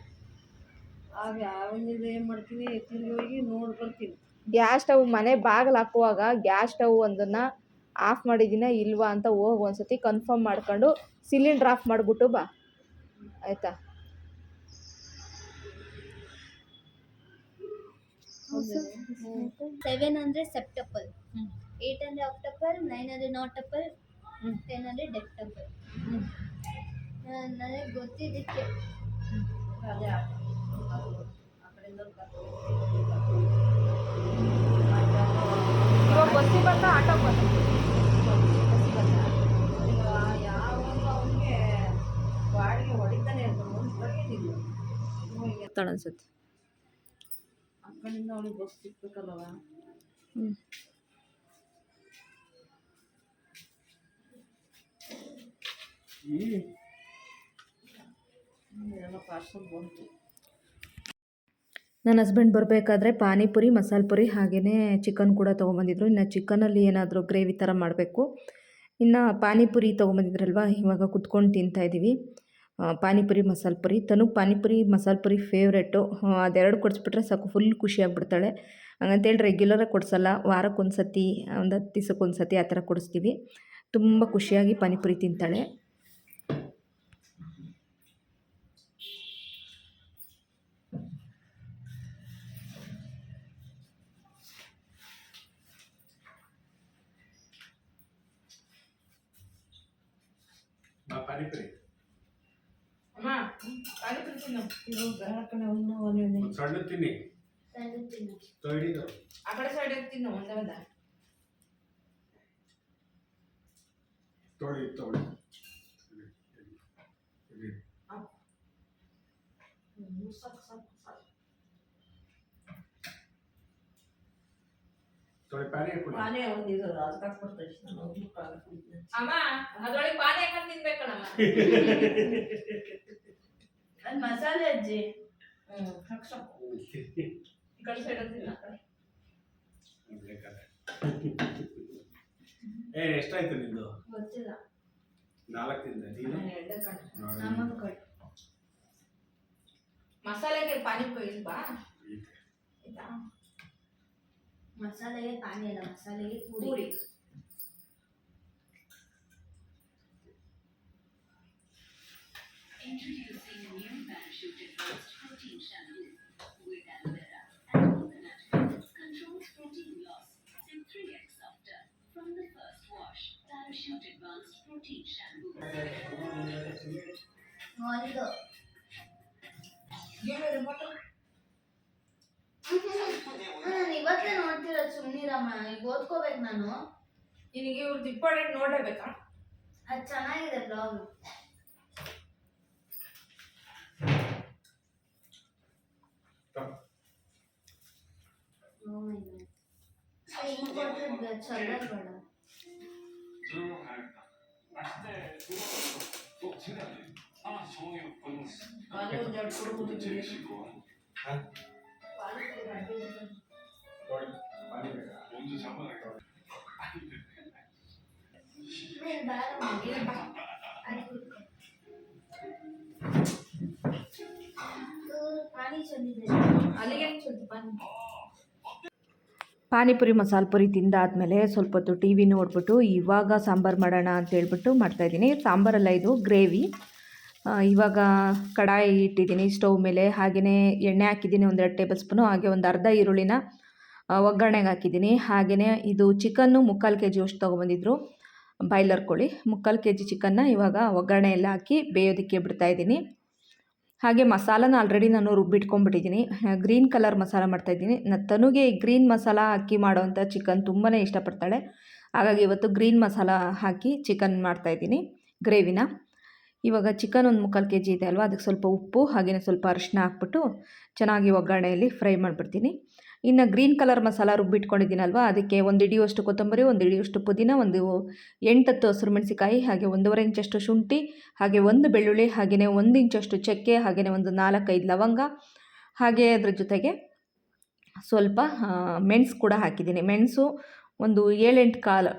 ಆಗ ಅವನಿಂದ ಏನು ಮಾಡ್ತೀನಿ, ತಿರುಗಿ ಹೋಗಿ ನೋಡಿ ಬರ್ತೀನಿ. ಗ್ಯಾಸ್ ಸ್ಟವ್ ಮನೆ ಬಾಗಿಲು ಹಾಕುವಾಗ ಗ್ಯಾಸ್ ಸ್ಟವ್ ಒಂದನ್ನು ಆಫ್ ಮಾಡಿದ್ದೀನ ಇಲ್ವಾ ಅಂತ ಹೋಗಿ ಒಂದ್ಸತಿ ಕನ್ಫರ್ಮ್ ಮಾಡ್ಕೊಂಡು ಸಿಲಿಂಡ್ರ್ ಆಫ್ ಮಾಡಿಬಿಟ್ಟು ಬಾ ಆಯಿತಾ? 700 ಸೆಪ್ಟಪಲ್, 800 ಆಕ್ಟಪಲ್, 900 ನಾಟ್ ಅಪಲ್, 1000 ಡೆಕ್ಟಪಲ್. ನನಗೆ ಗೊತ್ತಿದ್ದಕ್ಕೆ ಅದೇ ಆ ಕಡೆಯಿಂದ ಬಸ್ಸಿಗೆ ಬಂದ ಆಟೋ ಬಂದ ಅವನಿಗೆ ಬಾಡಿಗೆ ಹೊಡಿತಾನೆ ಇರ್ತಾನೆ, ಒಂದು ಬಗೆದಿಲ್ಲ ಅನ್ಸುತ್ತೆ. ಆ ಕಡೆಯಿಂದ ಅವನಿಗೆ ಬಸ್ ಸಿಗ್ಬೇಕಲ್ಲವ. ಎಲ್ಲ ಪಾರ್ಸಲ್ ಬಂತು. ನನ್ನ ಹಸ್ಬೆಂಡ್ ಬರಬೇಕಾದ್ರೆ ಪಾನಿಪುರಿ ಮಸಾಲೆ ಪುರಿ ಹಾಗೆಯೇ ಚಿಕನ್ ಕೂಡ ತೊಗೊಂಬಂದಿದ್ರು. ಇನ್ನು ಚಿಕನಲ್ಲಿ ಏನಾದರೂ ಗ್ರೇವಿ ಥರ ಮಾಡಬೇಕು. ಇನ್ನು ಪಾನಿಪುರಿ ತೊಗೊಂಬಂದಿದ್ರಲ್ವ, ಇವಾಗ ಕುತ್ಕೊಂಡು ತಿಂತಾಯಿದ್ದೀವಿ. ಪಾನಿಪುರಿ ಮಸಾಲೆ ಪುರಿ, ತನಗೆ ಪಾನಿಪುರಿ ಮಸಾಲೆ ಪುರಿ ಫೇವ್ರೆಟ್ಟು. ಅದೆರಡು ಕೊಡಿಸ್ಬಿಟ್ರೆ ಸಾಕು, ಫುಲ್ ಖುಷಿಯಾಗ್ಬಿಡ್ತಾಳೆ. ಹಂಗಂತೇಳಿ ರೆಗ್ಯುಲರಾಗಿ ಕೊಡಿಸಲ್ಲ, ವಾರಕ್ಕೊಂದು ಸತಿ, ಒಂದು 10 ದಿವಸಕ್ಕೊಂದು ಸತಿ ಆ ಥರ ಕೊಡಿಸ್ತೀವಿ. ತುಂಬ ಖುಷಿಯಾಗಿ ಪಾನಿಪುರಿ ತಿಂತಾಳೆ. ಪಾನಿಪುರಿ ಅಮ್ಮ ಪಾನಿಪುರಿ ತಿನ್ನು. ಇದು ಬೇಕನೆ ಒಂದು ಒಂದೇ ಸಣ್ಣ ತಿನ್ನಿ, ತೊಯ್ಡಿದು ಆ ಕಡೆ ಸೈಡ್ ತಿನ್ನು ಒಂದೇ ಒಂದ. ತೊಳಿ ತೊಳಿ ಸಾಕು ಸಾಕು ಸಾಕು. ತೊಳಿ ಪಾನಿಪುರಿ. ಪಾನೇ ಒಂದು ಇದು ಅದಕ್ಕೆ ಹಾಕ್ಬಿಡ್ತಾರೆ. ನಾನು ಒಂದು ಪಾನಿ ಕುಡಿತೀನಿ. ಅಮ್ಮ ಅದ್ರೊಳಗೆ ಪಾನಿ ಹಾಕೊಂಡು ತಿನ್ಬೇಕಣಮ್ಮ. ಅದು ಮಸಾಲೆ ಅಜ್ಜಿ. ಸಾಕು ಸಾಕು. ಈ ಕಡೆ ಸೈಡ್ ತಿನ್ನ. ಎಷ್ಟಾಯ್ತು ನಿಂದು? ಗೊತ್ತಿಲ್ಲ. 4 ತಿಂದೆ ನೀನು? ಎರಡೇ ಕಣೆ. ನಮ್ಮದು ಕಡೆ ಮಸಾಲೆಗೆ ಪಾನಿಪುರಿ ಇಲ್ವಾ? ಇದೆ. ಮಸಾಲೆಗೆ ಪಾನಿ ಅಲ್ಲ, ಮಸಾಲೆಗೆ puri. Puri. Introducing a new parachute advanced protein shampoo with aloe vera and coconut. Controls protein loss in 3x softer from the first wash. Parachute advanced protein shampoo. ಒಂದು Give me the bottle. ನಾನು ಇವತ್ತೇ ನೋಡ್ತಿರೋದು, ಸುಮ್ಮನಿರಮ್ಮ. ಈಗ ಓದ್ಕೋಬೇಕು ನಾನು. ನಿನಗೆ ಇವ್ರದ್ದು ಇಂಪಾರ್ಟೆಂಟ್ ನೋಡಲೇಬೇಕಾ? ಅದು ಚೆನ್ನಾಗಿದೆ blog. Important ಚಂದ ಬೇಡ. ಪಾನಿ ಒಂದು ಎರಡು ಕೊಡ್ಬೋದು ಇಂಗ್ಲೀಷ್. ತೊಳಿ ಪಾನಿ ಬೇಕಾ? ನೀನು ಬೇಡ ಪಾನಿ ಚಂದಿದೆ. ಅಲ್ಲಿಗೆ ಸ್ವಲ್ಪ ಪಾನಿ. ಪಾನಿಪುರಿ ಮಸಾಲೆ ಪುರಿ ತಿಂದಾದ್ಮೇಲೆ ಸ್ವಲ್ಪ ಹೊತ್ತು ಟಿ ವಿ ನೋಡ್ಬಿಟ್ಟು ಇವಾಗ ಸಾಂಬಾರು ಮಾಡೋಣ ಅಂತ ಹೇಳ್ಬಿಟ್ಟು ಮಾಡ್ತಾಯಿದ್ದೀನಿ. ಸಾಂಬಾರಲ್ಲ, ಇದು ಗ್ರೇವಿ. ಇವಾಗ ಕಡಾಯಿ ಇಟ್ಟಿದ್ದೀನಿ ಸ್ಟವ್ ಮೇಲೆ, ಹಾಗೆಯೇ ಎಣ್ಣೆ ಹಾಕಿದ್ದೀನಿ 1-2 ಟೇಬಲ್ ಸ್ಪೂನು. ಹಾಗೆ ಒಂದು ಅರ್ಧ ಈರುಳ್ಳಿನ ಒಗ್ಗರಣೆಗೆ ಹಾಕಿದ್ದೀನಿ. ಹಾಗೆಯೇ ಇದು ಚಿಕನ್ನು 3/4 kg ಅಷ್ಟು ತೊಗೊಬಂದಿದ್ರು, ಬಾಯ್ಲರ್ ಕೋಳಿ. 3/4 kg ಚಿಕನ್ನ ಇವಾಗ ಒಗ್ಗರಣೆಯಲ್ಲಿ ಹಾಕಿ ಬೇಯೋದಕ್ಕೆ ಬಿಡ್ತಾಯಿದ್ದೀನಿ. ಹಾಗೆ ಮಸಾಲನ ಆಲ್ರೆಡಿ ನಾನು ರುಬ್ಬಿಟ್ಕೊಂಡ್ಬಿಟ್ಟಿದ್ದೀನಿ. ಗ್ರೀನ್ ಕಲರ್ ಮಸಾಲ ಮಾಡ್ತಾಯಿದ್ದೀನಿ. ತನುಗೆ ಗ್ರೀನ್ ಮಸಾಲ ಹಾಕಿ ಮಾಡೋವಂಥ ಚಿಕನ್ ತುಂಬಾ ಇಷ್ಟಪಡ್ತಾಳೆ. ಹಾಗಾಗಿ ಇವತ್ತು ಗ್ರೀನ್ ಮಸಾಲ ಹಾಕಿ ಚಿಕನ್ ಮಾಡ್ತಾಯಿದ್ದೀನಿ, ಗ್ರೇವಿನ. ಇವಾಗ ಚಿಕನ್ ಒಂದು 3/4 kg ಇದೆ ಅಲ್ವಾ, ಅದಕ್ಕೆ ಸ್ವಲ್ಪ ಉಪ್ಪು ಹಾಗೆಯೇ ಸ್ವಲ್ಪ ಅರಿಶಿನ ಹಾಕ್ಬಿಟ್ಟು ಚೆನ್ನಾಗಿ ಒಗ್ಗರಣೆಯಲ್ಲಿ ಫ್ರೈ ಮಾಡಿಬಿಡ್ತೀನಿ. ಇನ್ನು ಗ್ರೀನ್ ಕಲರ್ ಮಸಾಲ ರುಬ್ಬಿಟ್ಕೊಂಡಿದ್ದೀನಲ್ವ, ಅದಕ್ಕೆ 1 ಹಿಡಿಯುವಷ್ಟು ಕೊತ್ತಂಬರಿ, 1 ಹಿಡಿಯುವಷ್ಟು ಪುದೀನ, ಒಂದು 8-10 ಹಸಿರು ಮೆಣಸಿಕಾಯಿ, ಹಾಗೆ 1.5 ಇಂಚಷ್ಟು ಶುಂಠಿ, ಹಾಗೆ 1 ಬೆಳ್ಳುಳ್ಳಿ, ಹಾಗೆಯೇ 1 ಇಂಚಷ್ಟು ಚಕ್ಕೆ, ಹಾಗೆಯೇ ಒಂದು 4-5 ಲವಂಗ, ಹಾಗೆ ಅದ್ರ ಜೊತೆಗೆ ಸ್ವಲ್ಪ ಮೆಣಸು ಕೂಡ ಹಾಕಿದ್ದೀನಿ. ಮೆಣಸು ಒಂದು 7-8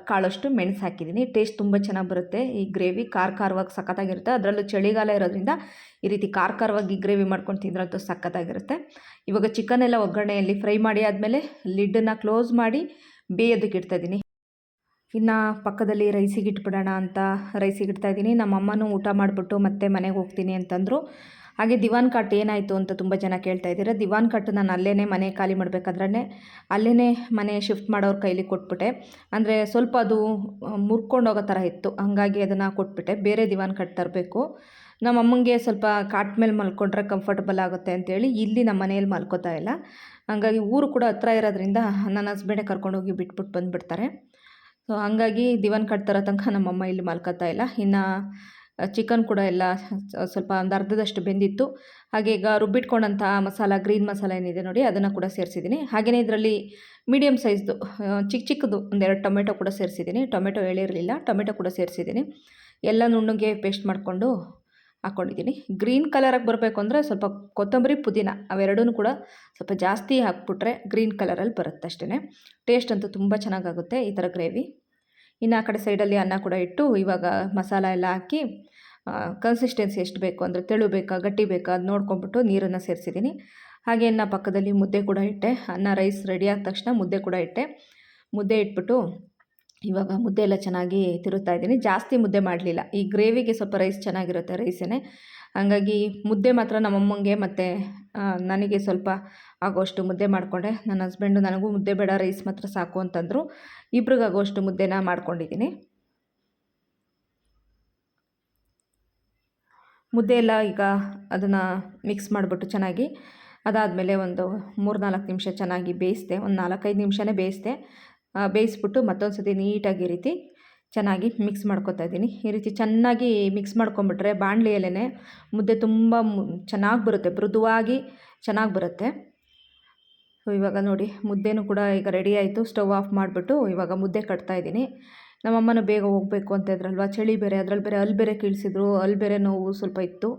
ಕಾಳಷ್ಟು ಮೆಣಸು ಹಾಕಿದ್ದೀನಿ. ಟೇಸ್ಟ್ ತುಂಬ ಚೆನ್ನಾಗಿ ಬರುತ್ತೆ. ಈ ಗ್ರೇವಿ ಖಾರವಾಗಿ ಸಖತ್ತಾಗಿರುತ್ತೆ. ಅದರಲ್ಲೂ ಚಳಿಗಾಲ ಇರೋದ್ರಿಂದ ಈ ರೀತಿ ಖಾರವಾಗಿ ಗ್ರೇವಿ ಮಾಡ್ಕೊಂಡು ತಿಂದ್ರಂತೂ ಸಖತ್ತಾಗಿರುತ್ತೆ. ಇವಾಗ ಚಿಕನ್ ಎಲ್ಲ ಒಗ್ಗರಣೆಯಲ್ಲಿ ಫ್ರೈ ಮಾಡಿ ಆದಮೇಲೆ ಲಿಡ್ಡನ್ನು ಕ್ಲೋಸ್ ಮಾಡಿ ಬೇಯೋದಕ್ಕೆ ಇಡ್ತಾಯಿದ್ದೀನಿ. ಇನ್ನು ಪಕ್ಕದಲ್ಲಿ ರೈಸಿಗೆ ಇಟ್ಬಿಡೋಣ ಅಂತ ರೈಸಿಗೆ ಇಡ್ತಾಯಿದ್ದೀನಿ. ನಮ್ಮ ಅಮ್ಮನೂ ಊಟ ಮಾಡಿಬಿಟ್ಟು ಮತ್ತೆ ಮನೆಗೆ ಹೋಗ್ತೀನಿ ಅಂತಂದರು. ಹಾಗೆ ದಿವಾನ್ ಕಾಟ್ ಏನಾಯಿತು ಅಂತ ತುಂಬ ಜನ ಕೇಳ್ತಾ ಇದ್ದೀರಾ. ದಿವಾನ್ ಕಾಟ್ ನಾನು ಅಲ್ಲೇ ಮನೆ ಖಾಲಿ ಮಾಡಬೇಕಾದ್ರೆ ಅಲ್ಲೇ ಮನೆ ಶಿಫ್ಟ್ ಮಾಡೋರ ಕೈಲಿ ಕೊಟ್ಬಿಟ್ಟೆ. ಅಂದರೆ ಸ್ವಲ್ಪ ಅದು ಮುರ್ಕೊಂಡು ಹೋಗೋ ಥರ ಇತ್ತು, ಹಾಗಾಗಿ ಅದನ್ನು ಕೊಟ್ಬಿಟ್ಟೆ. ಬೇರೆ ದಿವಾನ್ ಕಾಟ್ ತರಬೇಕು. ನಮ್ಮ ಅಮ್ಮಂಗೆ ಸ್ವಲ್ಪ ಕಾಟ್ ಮೇಲೆ ಮಲ್ಕೊಂಡ್ರೆ ಕಂಫರ್ಟಬಲ್ ಆಗುತ್ತೆ ಅಂತೇಳಿ ಇಲ್ಲಿ ನಮ್ಮ ಮನೆಯಲ್ಲಿ ಮಲ್ಕೋತಾ ಇಲ್ಲ. ಹಾಗಾಗಿ ಊರು ಕೂಡ ಹತ್ರ ಇರೋದ್ರಿಂದ ನನ್ನ ಹಸ್ಬೆಂಡೇ ಕರ್ಕೊಂಡೋಗಿ ಬಿಟ್ಬಿಟ್ಟು ಬಂದುಬಿಡ್ತಾರೆ. ಸೊ ಹಾಗಾಗಿ ದಿವಾನ್ ಕಾಟ್ ತರೋ ತನಕ ನಮ್ಮಮ್ಮ ಇಲ್ಲಿ ಮಲ್ಕೋತಾ ಇಲ್ಲ. ಇನ್ನು ಚಿಕನ್ ಕೂಡ ಎಲ್ಲ ಸ್ವಲ್ಪ ಒಂದು ಅರ್ಧದಷ್ಟು ಬೆಂದಿತ್ತು. ಹಾಗೆ ಈಗ ರುಬ್ಬಿಟ್ಕೊಂಡಂಥ ಮಸಾಲ, ಗ್ರೀನ್ ಮಸಾಲ ಏನಿದೆ ನೋಡಿ, ಅದನ್ನು ಕೂಡ ಸೇರಿಸಿದ್ದೀನಿ. ಹಾಗೆಯೇ ಇದರಲ್ಲಿ ಮೀಡಿಯಮ್ ಸೈಜ್ದು ಚಿಕ್ಕದು ಒಂದೆರಡು ಟೊಮೆಟೊ ಕೂಡ ಸೇರಿಸಿದ್ದೀನಿ. ಟೊಮೆಟೊ ಹೇಳಿರಲಿಲ್ಲ, ಟೊಮೆಟೊ ಕೂಡ ಸೇರಿಸಿದ್ದೀನಿ. ಎಲ್ಲ ನುಣ್ಣಗೆ ಪೇಸ್ಟ್ ಮಾಡಿಕೊಂಡು ಹಾಕ್ಕೊಂಡಿದ್ದೀನಿ. ಗ್ರೀನ್ ಕಲರಾಗಿ ಬರಬೇಕು ಅಂದರೆ ಸ್ವಲ್ಪ ಕೊತ್ತಂಬರಿ, ಪುದೀನ ಅವೆರಡೂ ಕೂಡ ಸ್ವಲ್ಪ ಜಾಸ್ತಿ ಹಾಕ್ಬಿಟ್ರೆ ಗ್ರೀನ್ ಕಲರಲ್ಲಿ ಬರುತ್ತೆ ಅಷ್ಟೇ. ಟೇಸ್ಟ್ ಅಂತೂ ತುಂಬ ಚೆನ್ನಾಗಾಗುತ್ತೆ ಈ ಥರ ಗ್ರೇವಿ. ಇನ್ನು ಆ ಕಡೆ ಸೈಡಲ್ಲಿ ಅನ್ನ ಕೂಡ ಇಟ್ಟು ಇವಾಗ ಮಸಾಲ ಎಲ್ಲ ಹಾಕಿ ಕನ್ಸಿಸ್ಟೆನ್ಸಿ ಎಷ್ಟು ಬೇಕು ಅಂದರೆ ತೆಳು ಬೇಕಾ ಗಟ್ಟಿ ಬೇಕಾ ಅದು ನೋಡ್ಕೊಂಬಿಟ್ಟು ನೀರನ್ನು ಸೇರಿಸಿದ್ದೀನಿ. ಹಾಗೆ ಇನ್ನು ಪಕ್ಕದಲ್ಲಿ ಮುದ್ದೆ ಕೂಡ ಇಟ್ಟೆ. ಅನ್ನ ರೈಸ್ ರೆಡಿ ಆದ ತಕ್ಷಣ ಮುದ್ದೆ ಕೂಡ ಇಟ್ಟೆ. ಮುದ್ದೆ ಇಟ್ಬಿಟ್ಟು ಇವಾಗ ಮುದ್ದೆ ಎಲ್ಲ ಚೆನ್ನಾಗಿ ತಿರುತ್ತಾ ಇದ್ದೀನಿ. ಜಾಸ್ತಿ ಮುದ್ದೆ ಮಾಡಲಿಲ್ಲ, ಈ ಗ್ರೇವಿಗೆ ಸ್ವಲ್ಪ ರೈಸ್ ಚೆನ್ನಾಗಿರುತ್ತೆ ರೈಸೇ. ಹಾಗಾಗಿ ಮುದ್ದೆ ಮಾತ್ರ ನಮ್ಮಮ್ಮಂಗೆ ಮತ್ತು ನನಗೆ ಸ್ವಲ್ಪ ಆಗೋಷ್ಟು ಮುದ್ದೆ ಮಾಡಿಕೊಂಡೆ. ನನ್ನ ಹಸ್ಬೆಂಡು ನನಗೂ ಮುದ್ದೆ ಬೇಡ, ರೈಸ್ ಮಾತ್ರ ಸಾಕು ಅಂತಂದರು. ಇಬ್ರಿಗಾಗೋಷ್ಟು ಮುದ್ದೆನ ಮಾಡ್ಕೊಂಡಿದ್ದೀನಿ. ಮುದ್ದೆ ಎಲ್ಲ ಈಗ ಅದನ್ನು ಮಿಕ್ಸ್ ಮಾಡಿಬಿಟ್ಟು ಚೆನ್ನಾಗಿ ಅದಾದಮೇಲೆ ಒಂದು 3-4 ನಿಮಿಷ ಚೆನ್ನಾಗಿ ಬೇಯಿಸಿದೆ. ಒಂದು 4-5 ನಿಮಿಷನೇ ಬೇಯಿಸಿದೆ. ಬೇಯಿಸ್ಬಿಟ್ಟು ಮತ್ತೊಂದು ಸತಿ ನೀಟಾಗಿ ಈ ರೀತಿ ಚೆನ್ನಾಗಿ ಮಿಕ್ಸ್ ಮಾಡ್ಕೊತಾ ಇದ್ದೀನಿ. ಈ ರೀತಿ ಚೆನ್ನಾಗಿ ಮಿಕ್ಸ್ ಮಾಡ್ಕೊಂಬಿಟ್ರೆ ಬಾಣಲೆಯಲ್ಲೇ ಮುದ್ದೆ ತುಂಬ ಚೆನ್ನಾಗಿ ಬರುತ್ತೆ, ಮೃದುವಾಗಿ ಚೆನ್ನಾಗಿ ಬರುತ್ತೆ. ಸೊ ಇವಾಗ ನೋಡಿ ಮುದ್ದೆನೂ ಕೂಡ ಈಗ ರೆಡಿ ಆಯಿತು. ಸ್ಟವ್ ಆಫ್ ಮಾಡಿಬಿಟ್ಟು ಇವಾಗ ಮುದ್ದೆ ಕಟ್ತಾಯಿದ್ದೀನಿ. ನಮ್ಮಮ್ಮನೂ ಬೇಗ ಹೋಗಬೇಕು ಅಂತ ಇದ್ರಲ್ವ, ಚಳಿ ಬೇರೆ, ಅದರಲ್ಲಿ ಬೇರೆ ಅಲ್ಲಿ ಬೇರೆ ಕೀಳ್ಸಿದ್ರು, ಅಲ್ಲಿ ಬೇರೆ ನೋವು ಸ್ವಲ್ಪ ಇತ್ತು.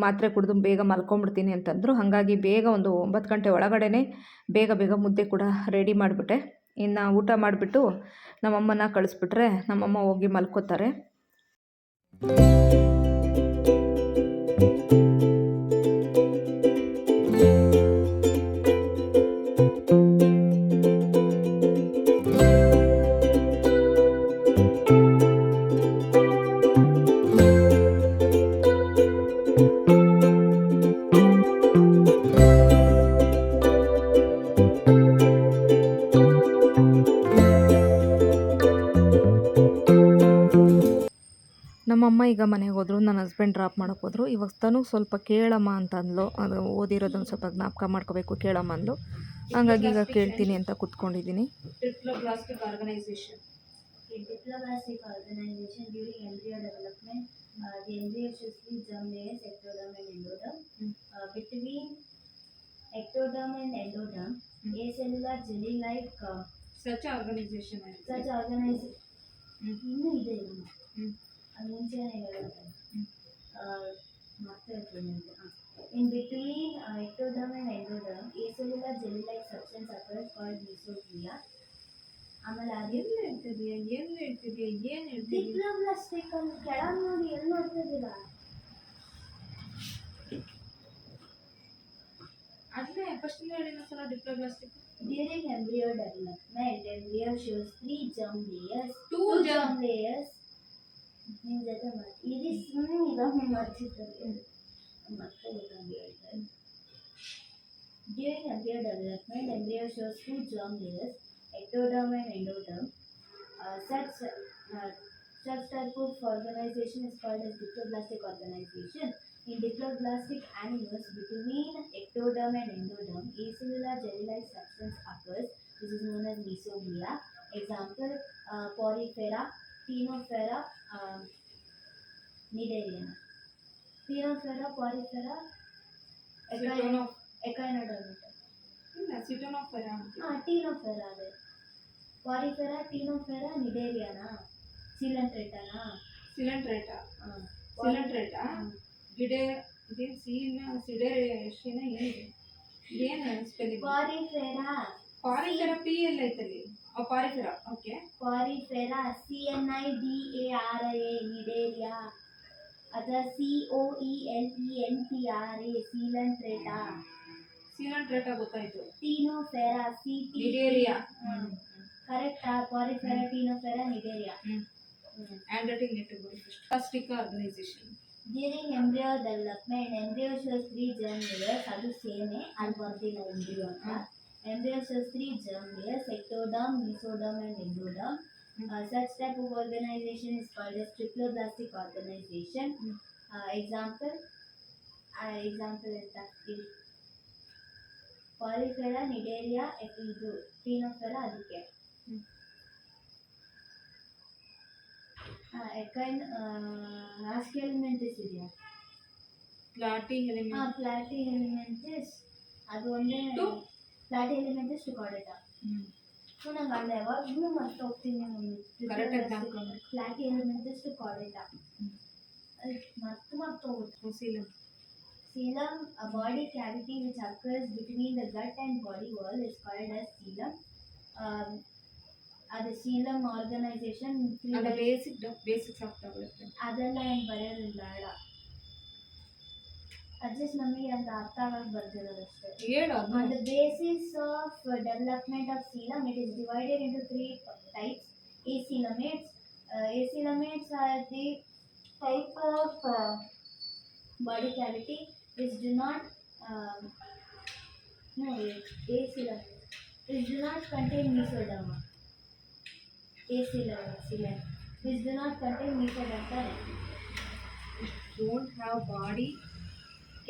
ಮಾತ್ರೆ ಕುಡಿದು ಬೇಗ ಮಲ್ಕೊಂಬಿಡ್ತೀನಿ ಅಂತಂದರು. ಹಾಗಾಗಿ ಬೇಗ ಒಂದು 9 ಗಂಟೆ ಒಳಗಡೆ ಬೇಗ ಮುದ್ದೆ ಕೂಡ ರೆಡಿ ಮಾಡಿಬಿಟ್ಟೆ. ಇನ್ನು ಊಟ ಮಾಡಿಬಿಟ್ಟು ನಮ್ಮಮ್ಮನ ಕಳಿಸ್ಬಿಟ್ರೆ ನಮ್ಮಮ್ಮ ಹೋಗಿ ಮಲ್ಕೋತಾರೆ. ನಮ್ಮಮ್ಮ ಈಗ ಮನೆಗೆ ಹೋದರು, ನನ್ನ ಹಸ್ಬೆಂಡ್ ಡ್ರಾಪ್ ಮಾಡೋಕೆ ಹೋದರು. ಇವಾಗ ತನು ಸ್ವಲ್ಪ ಕೇಳಮ್ಮ ಅಂತ ಅಂದ್ಲು. ಅದು ಓದಿರೋದನ್ನು ಸ್ವಲ್ಪ ಜ್ಞಾಪಕ ಮಾಡ್ಕೋಬೇಕು, ಕೇಳಮ್ಮ ಅಂದ್ಲು. ಹಾಗಾಗಿ ಈಗ ಕೇಳ್ತೀನಿ ಅಂತ ಕೂತ್ಕೊಂಡಿದ್ದೀನಿ. Diplomatic organization. In diplomatic organization during embryo development, the embryo should be germ layers, ectoderm and endoderm. Between ectoderm and endoderm, acellular jelly-like Such organization. ಇನ್ನೂ ಇದೆ ಅದು ಮುಂಚೆನೇ ಹೇಳುತ್ತೆ. ಮತ್ತೆ in between ectoderm and endoderm, acellular jelly-like substance occurs called mesoglea. ಆಮೇಲೆ ಏನು ಹೇಳ್ತಿದೀಯ diplomatic ಅಂತ ಕೆಳಗೆ ನೋಡಿ ಎಲ್ಲಿ ನೋಡ್ತಿದ್ದೀರಾ? ಅದೇ ಫಸ್ಟ್ ಹೇಳಿ ಸಲ diplomatic. During embryo development, embryo shows 3 germ layers. 2 germ layers. ನಿಮ್ಮ ಜೊತೆ ಇದು ಸುಮ್ಮನೆ ಇದೊಮ್ಮೆ ಮಾಡ್ತಿರ್ತಾರೆ ಮತ್ತೆ ಗೊತ್ತಾಗಿ ಹೇಳ್ತಾರೆ. During embryo development, embryo shows 2 germ layers, ectoderm and endoderm. Such type of organization is called as diploblastic organization. In diploblastic animals, between ectoderm and endoderm, acellular jelly-like substance occurs. This is known as mesoglea. Example: Porifera, Ctenophora, Cnidariana. Ctenophora, Porifera, Echinodermata. ಇಲ್ಲ ಸಿಟೋನೋಫೆರಾ. Ctenophora ಅದೇ. Porifera, Ctenophora, Cnidariana. Coelenterata. Coelenterata. Coelenterata ಗಿಡ ಇದೇನು ಸಿಡೇರೇಷನ್ ಏನಿದೆ ಏನು spelling? Porifera. Porifera P ಎಲ್ಲ ಐತಲ್ಲಿ. Porifera. Okay. Porifera, Cnidara, Cnidaria. ಅಥವಾ Coelentra, Coelenterata. Coelenterata ಗೊತ್ತಾಯ್ತು. Ctenophora, cnidaria. ಕರೆಕ್ಟಾ? Porifera, Ctenophora, Cnidaria. Hand writing neat first. Plastic organization. During embryo development embryo shows 3 germ layers, ಅದು ಸೇಮೆ ಅಲ್ಲಿ ಬರ್ದಿಲ್ಲ ಎಂಬ್ರಿಯೋ ಅಂತ. Embryo shows 3 germ layers, ectoderm, mesoderm and endoderm. Such type of organization is called as triploblastic organization. Example ಅಂತ ಪಾಲಿಫೆರಾ, Cnidaria, ಇದು ಫಿನೋಫೆರಾ ಅದಕ್ಕೆ. ಎಕೈನ್ ಆಸ್ಕೆಲ್ಮೆಂಟಿಸ್ ಇದೆಯಾ? ಪ್ಲಾಟಿ element ಪ್ಲಾಟಿ ಹೆಲಿಮೆಂಟಿಸ್ ಅದು ಒಂದೇ. ಪ್ಲಾಟಿ ಹೆಲಿಮೆಂಟಿಸ್ ಟು ಕಾರ್ಡೆಟಾ. ನಂಗೆ ಅಲ್ಲಿ ಯಾವಾಗಲೂ ಮರ್ತು ಹೋಗ್ತೀನಿ. ಕರೆಕ್ಟಾಗಿ ಹಾಕೊಂಡು ಪ್ಲಾಟಿ ಹೆಲಿಮೆಂಟಿಸ್ ಟು ಕಾರ್ಡೆಟಾ ಮರ್ತು ಹೋಗುತ್ತೆ. Coelom, a body cavity which occurs between the gut and body wall, is called as coelom. The coelom organization ಅದು ಬೇಸಿಕ್ಸ್ ಆಫ್ ಡೆವಲಪ್ಮೆಂಟ್. ಅದೆಲ್ಲ ಏನು ಬರೆಯೋದಿಲ್ಲ ಬೇಡ. ಅಡ್ಜಸ್ಟ್ ನಮಗೆ ಅಂತ ಅರ್ಥ ಆಗಕ್ಕೆ ಬರ್ದಿರೋದಷ್ಟೇ. ಹೇಳು On the basis of development of coelom, it is divided into 3 types. Acoelomates. Acoelomates are the type of body cavity which do not acoelomates which do not contain mesoderm. Acoelomates which do not contain mesoderm. don't have body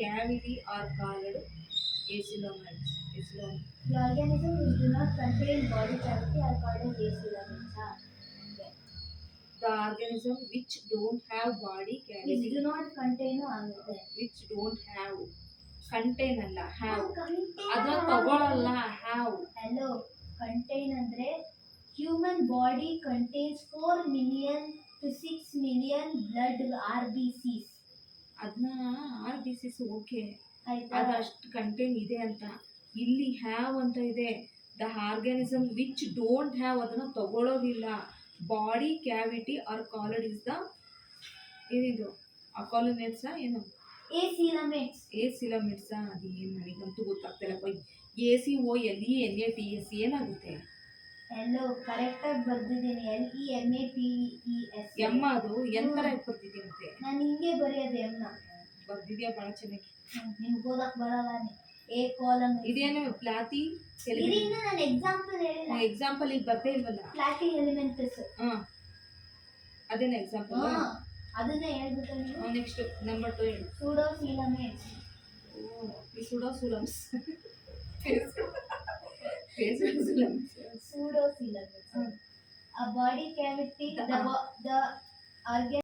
cavity are called acoelomates. The organism which do not contain body cavity are called as acoelomates. The organism which don't have body Which cavity, do not contain ಆಗುತ್ತೆ. which don't have, contain ಅಲ್ಲ have, Contain ಅದನ್ನ ತಗೊಳಲ್ಲ have. Hello, contain ಅಂದ್ರೆ human body contains 4 million to 6 million blood RBCs. ಅದನ್ನ RBCs okay, ಆಯ್ತಾ? ಅದಷ್ಟು contain ಇದೆ ಅಂತ. ಇಲ್ಲಿ ಹ್ಯಾವ್ ಅಂತ ಇದೆ. The organism which don't have ಅದನ್ನು ತಗೊಳ್ಳೋದಿಲ್ಲ. Body cavity are called is the ಏನಿದು ಅಕಾಲುಮೇಟ್ಸಾ ಏನು Acoelomates. ಏಸಿಲಮಿಟ್ಸಾ ಅದು ಏನು ನನಗಂತೂ ಗೊತ್ತಾಗ್ತಿಲ್ಲಪ್ಪ. ACOLENATS ಏನಾಗುತ್ತೆ? Hello, correct ಆಗಿ ಬರ್ದಿದ್ದೀನಿ. LEMATES. ಎಮ್ಮ ಅದು ಎಂತರ ಬರ್ತಿದ್ದೀನಂತೆ ನಾನು ಹಿಂಗೆ ಬರೆಯೋದು ಎಮ್ನ. ಬರ್ದಿದ್ಯಾ ಭಾಳ ಚೆನ್ನಾಗಿ. ನಿಮ್ಗೆ ಓದಕ್ ಬರಲ್ಲ. A column. ಇದೇನು ಪ್ಲಾತಿ ಇದರಿಂದ ನಾನು ಎಕ್ಸಾಂಪಲ್ ಹೇಳಿಲ್ಲ. ಎಕ್ಸಾಂಪಲ್ ಇಲ್ಲಿ ಬರ್ದೇ ಇಲ್ವಲ್ಲ. ಪ್ಲಾಟಿ ಎಲಿಮೆಂಟ್ಸ್. ಅದೇನ ಎಕ್ಸಾಂಪಲ್. ಅದನ್ನೇ ಹೇಳ್ಬಿಟ್ಟು ನೀವು. ನೆಕ್ಸ್ಟ್ ನಂಬರ್ 2 ಹೇಳು. Pseudocoelomates. ಈ ಸುಡೋಸುಲಮ್ಸ್ Pseudocoelomates. A body cavity. The organ.